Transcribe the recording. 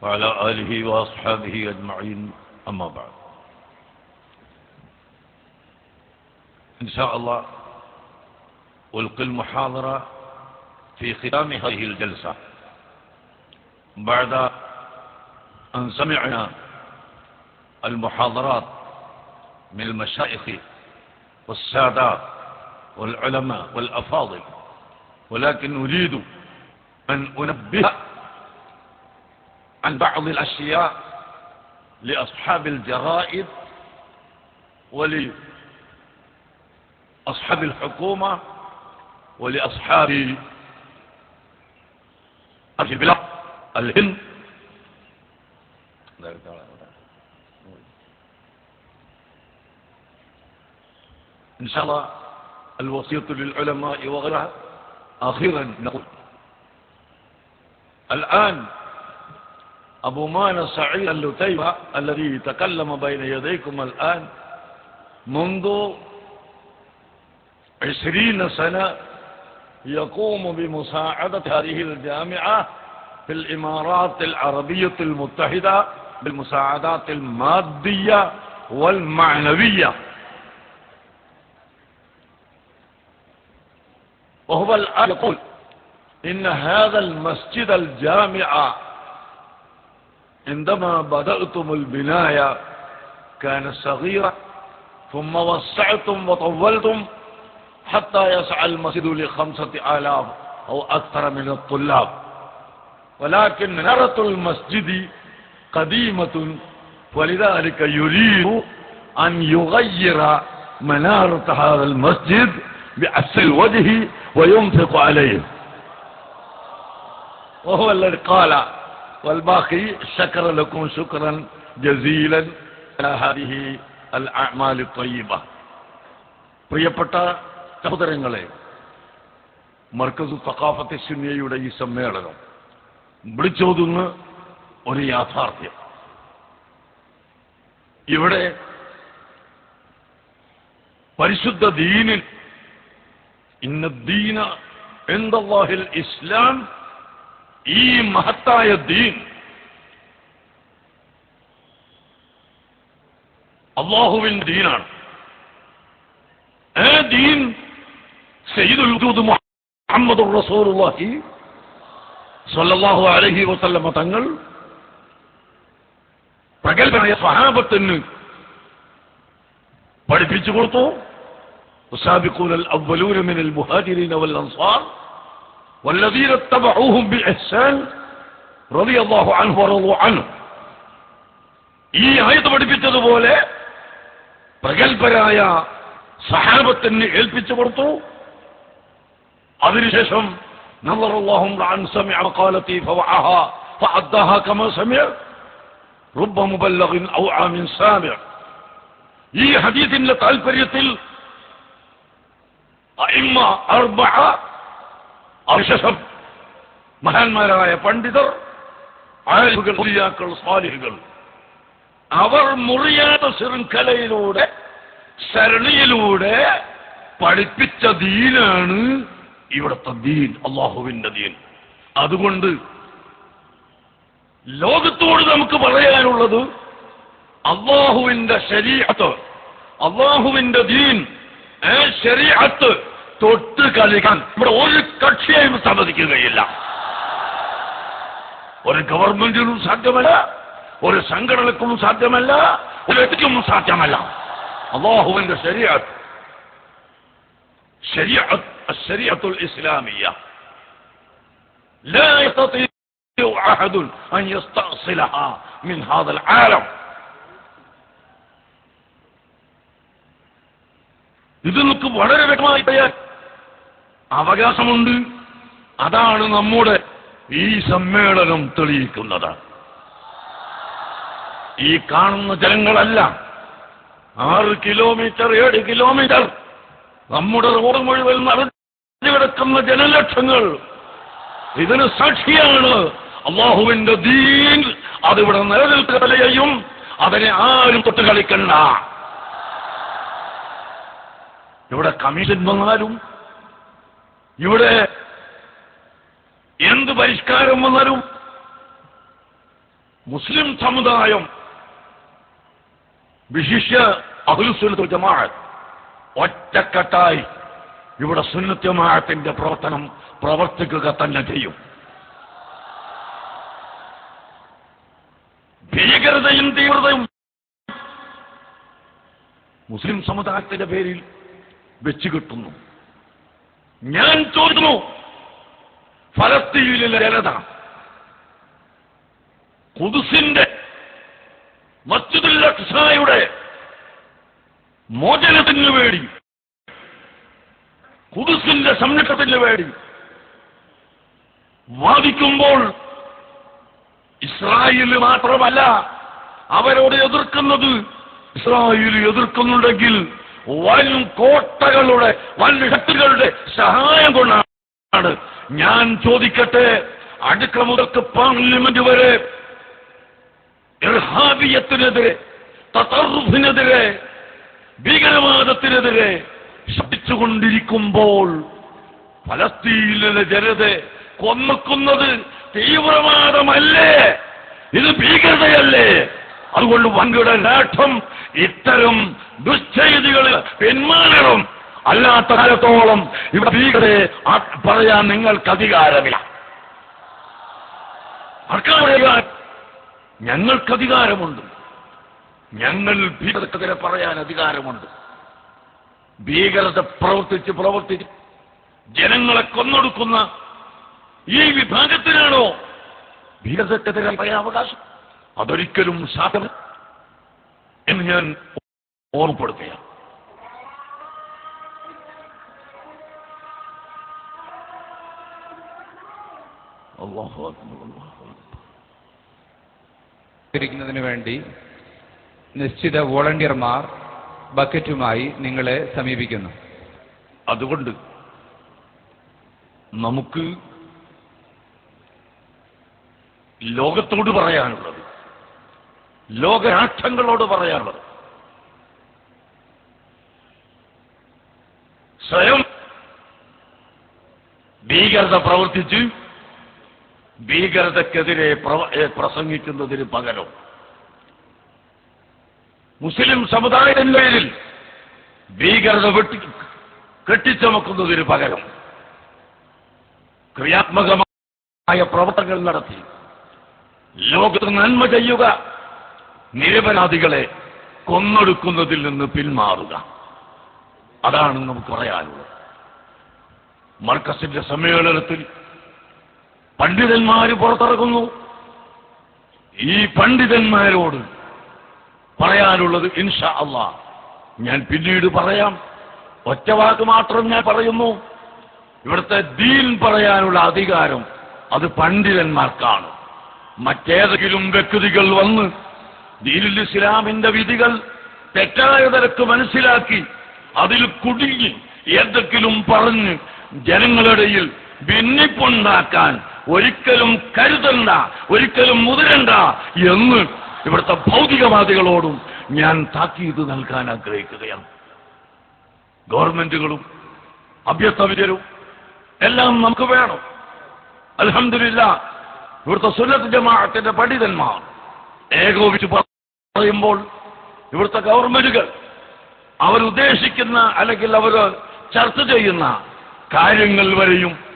وعلى آله وأصحابه أجمعين أما بعد. إن شاء الله ألقي المحاضرة في ختام هذه الجلسة بعد أن سمعنا المحاضرات من المشايخ والسادات والعلماء والأفاضل، ولكن أريد أن أنبه عن بعض الأشياء لأصحاب الجرائد ولأصحاب الحكومة ولأصحاب البلاد الهند. إن شاء الله الوصية للعلماء وغيرها. أخيرا نقول الآن أبو مانا سعيد اللتيبة الذي تكلم بين يديكم الآن منذ 20 سنة يقوم بمساعدة هذه الجامعة في الإمارات العربية المتحدة بالمساعدات المادية والمعنوية، وهو الآن يقول إن هذا المسجد الجامعة عندما بدأتم البناية كان صغيرا، ثم وسعتم وطولتم حتى يسعى المسجد ل5,000 أو أكثر من الطلاب، ولكن منارة المسجد قديمة، ولذلك يريد أن يغير منارة هذا المسجد بأسر الوجه وينفق عليه، وهو الذي قال والباقي شكر لكم شكرا جزيلا على هذه الأعمال الطيبة. പ്രിയപ്പെട്ട സഹോദരങ്ങളെ, മർക്കസു സഖാഫത്തെ സുന്നിയയുടെ ഈ സമ്മേളനം വിളിച്ചോതുന്ന ഒരു യാഥാർത്ഥ്യം, ഇവിടെ പരിശുദ്ധ ദീനിൽ ഇന്നദ്ദീന ഇൻദല്ലാഹിൽ ഇസ്ലാം, ഈ മഹത്തായ ദീൻ അല്ലാഹുവിന്റെ ദീനാണ്. ആ ദീൻ സയ്യിദുൽ വജൂദ് മുഹമ്മദുർ റസൂലുള്ളാഹി സ്വല്ലല്ലാഹു അലൈഹി വസല്ലമ തങ്ങൾ പ്രഗൽഭനായ സ്വഹാബത്തിന് പഠിപ്പിച്ചു കൊടുത്തു. والسابقون الأولون من المهاجرين والأنصار والذين اتبعوهم بإحسان رضي الله عنه ورضوا عنه. ഈ ആയത്ത് പഠിപ്പിച്ചതുപോലെ പ്രഗൽഭരായ സഹാബത്തിന് ഏൽപ്പിച്ചു കൊടുത്തു. അതിനുശേഷം നളറല്ലാഹു അൻ സമിഅ ഖാലതി ഫവഅഹാ ഫഅദ്ദാഹാ കമാ സമിഅ റബ്ബ മുബല്ലഗിൻ ഔഅ മിൻ സാമിഅ. ഈ ഹദീസിന്റെ താൽപര്യത്തിൽ അഇമ്മ അർബഅ, അർശം മഹാന്മാരായ പണ്ഡിതർ, ആലിമുകൾ, ഔലിയാക്കൾ, സാലിഹുകൾ, അവർ മുറിയാത്ത ശൃംഖലയിലൂടെ സരണിയിലൂടെ പഠിപ്പിച്ച ദീനാണ് ഇവിടുത്തെ ദീൻ, അല്ലാഹുവിന്റെ ദീൻ. അതുകൊണ്ട് ലോകത്തോട് നമുക്ക് പറയാനുള്ളത് അല്ലാഹുവിന്റെ ശരീഅത്ത്, അല്ലാഹുവിന്റെ ദീൻ, ആ ശരീഅത്ത് തൊട്ട് കളിക്കാൻ ഇവിടെ ഒരു കക്ഷിയെയും സമ്മതിക്കുകയില്ല. ഒരു ഗവൺമെന്റിനും സാധ്യമല്ല, ഒരു സംഘടനക്കും സാധ്യമല്ല, ഒരു വ്യക്തിക്കും സാധ്യമല്ല. അല്ലാഹുവിന്റെ ശരീഅത്ത്, الشريعة الإسلامية لا يستطيع أحد أن يستأصلها من هذا العالم. ഇത് നമുക്ക് വളരെ വ്യക്തമായി പറയാൻ അവകാശമുണ്ട്. അതാണ് നമ്മുടെ ഈ സമ്മേളനം തെളിയിക്കുന്നത്. ഈ കാണുന്ന ജനങ്ങളല്ല, 6 കിലോമീറ്റർ 7 കിലോമീറ്റർ നമ്മുടെ റോഡ് മുഴുവൻ നിറഞ്ഞു കിടക്കുന്ന ജനലക്ഷങ്ങൾ ഇതിന് സാക്ഷിയാണ്. അല്ലാഹുവിന്റെ ദീൻ അതിവിടെ നിലനിൽക്കുകയും അതിനെ ആരും തൊട്ട് കളിക്കണ്ട. ഇവിടെ കമ്മീഷൻ വന്നാലും, ഇവിടെ എന്ത് പരിഷ്കാരം വന്നാലും മുസ്ലിം സമുദായം, വിശിഷ്യ അഹ്ലുസുന്നത്ത് വൽ ജമാഅത്ത് ഒറ്റക്കെട്ടായി ഇവിടെ സുന്നത്ത് ജമാഅത്തിന്റെ പ്രവർത്തനം പ്രവർത്തിക്കുക തന്നെ ചെയ്യും. ഭീകരതയും തീവ്രതയും മുസ്ലിം സമുദായത്തിന്റെ പേരിൽ വെച്ചു കിട്ടുന്നു. ഞാൻ ചോദിക്കുന്നു, ഫലസ്തീനിലെ ജനത ഖുദ്സിന്റെ മസ്ജിദുൽ അഖ്സായുടെ മോചനത്തിന് വേണ്ടി, ഖുദ്സിന്റെ സംരക്ഷണത്തിന് വേണ്ടി വാദിക്കുമ്പോൾ ഇസ്രായേൽ മാത്രമല്ല അവരോട് എതിർക്കുന്നത്. ഇസ്രായേൽ എതിർക്കുന്നുണ്ടെങ്കിൽ വൻ കോട്ടകളുടെ, വൻ ശക്തികളുടെ സഹായം കൊണ്ടാണ്. ഞാൻ ചോദിക്കട്ടെ, അടുക്കള മുതൽക്ക് പാർലമെന്റ് വരെ ഇർഹാബിയത്തിനെതിരെ, തതറുഫിനെതിരെ, ഭീകരവാദത്തിനെതിരെ ശബ്ദിച്ചുകൊണ്ടിരിക്കുമ്പോൾ ഫലസ്തീനിലെ ജനതയെ കൊന്നക്കുന്നത് തീവ്രവാദമല്ലേ? ഇത് ഭീകരതയല്ലേ? അതുകൊണ്ട് വൻകിട രാഷ്ട്രം ഇത്തരം ദുശ്ചെയ്തികൾ പിന്മാറണം. അല്ലാത്ത കാലത്തോളം ഇവിടെ ഭീകരതയെ പറയാൻ നിങ്ങൾക്ക് അധികാരമില്ല. ഞങ്ങൾക്ക് അധികാരമുണ്ട്. ഞങ്ങൾ ഭീകരതക്കെതിരെ പറയാൻ അധികാരമുണ്ട്. ഭീകരത പ്രവർത്തിച്ച് ജനങ്ങളെ കൊന്നൊടുക്കുന്ന ഈ വിഭാഗത്തിനാണോ ഭീകരതക്കെതിരെ പറയാൻ അവകാശം? അതൊരിക്കലും സാധ്യമല്ല എന്ന് ഞാൻ ഓർമ്മപ്പെടുത്തുകയാണ്. ിന് വേണ്ടി നിശ്ചിത വോളണ്ടിയർമാർ ബക്കറ്റുമായി നിങ്ങളെ സമീപിക്കുന്നു. അതുകൊണ്ട് നമുക്ക് ലോകത്തോട് പറയാനുള്ളത്, ലോകരാഷ്ട്രങ്ങളോട് പറയാനുള്ളത്, സ്വയം ഭീകരത പ്രവർത്തിച്ച് ഭീകരതക്കെതിരെ പ്രസംഗിക്കുന്നതിന് പകരം മുസ്ലിം സമുദായത്തിന്റെ പേരിൽ ഭീകരത കെട്ടിച്ചമക്കുന്നതിന് പകരം ക്രിയാത്മകമായ പ്രവർത്തനങ്ങൾ നടത്തി ലോകത്ത് നന്മ ചെയ്യുക, നിരപരാധികളെ കൊന്നൊടുക്കുന്നതിൽ നിന്ന് പിന്മാറുക. അതാണ് നമുക്ക് പറയാനുള്ളത്. മർക്കസിന്റെ സമ്മേളനത്തിൽ പണ്ഡിതന്മാര് പുറത്തിറങ്ങുന്നു. ഈ പണ്ഡിതന്മാരോട് പറയാനുള്ളത് ഇൻഷാ അല്ലാഹ് ഞാൻ പിന്നീട് പറയാം. ഒറ്റവാക്ക് മാത്രം ഞാൻ പറയുന്നു. ഇവിടുത്തെ ദീൻ പറയാനുള്ള അധികാരം അത് പണ്ഡിതന്മാർക്കാണ്. മറ്റേതെങ്കിലും വ്യക്തികൾ വന്ന് ദീനുൽ ഇസ്ലാമിന്റെ വിധികൾ തെറ്റായ നിലക്ക് മനസ്സിലാക്കി അതിൽ കുടുങ്ങി എന്തെങ്കിലും പറഞ്ഞ് ജനങ്ങളിടയിൽ ഭിന്നിപ്പുണ്ടാക്കാൻ ഒരിക്കലും കരുതണ്ട, ഒരിക്കലും മുതിരണ്ട എന്ന് ഇവിടുത്തെ ഭൗതികവാദികളോടും ഞാൻ താക്കീത് നൽകാൻ ആഗ്രഹിക്കുകയാണ്. ഗവൺമെന്റുകളും അഭ്യസ്തവിദ്യരും എല്ലാം നമുക്ക് വേണം. അൽഹംദുലില്ലാഹ് ഇവിടുത്തെ സുന്നത്ത് ജമാഅത്തിന്റെ പണ്ഡിതന്മാർ ഏകോപിച്ച് പറയുമ്പോൾ ഇവിടുത്തെ ഗവൺമെന്റുകൾ അവരുദ്ദേശിക്കുന്ന അല്ലെങ്കിൽ അവർ ചർച്ച ചെയ്യുന്ന കാര്യങ്ങൾ വരെയും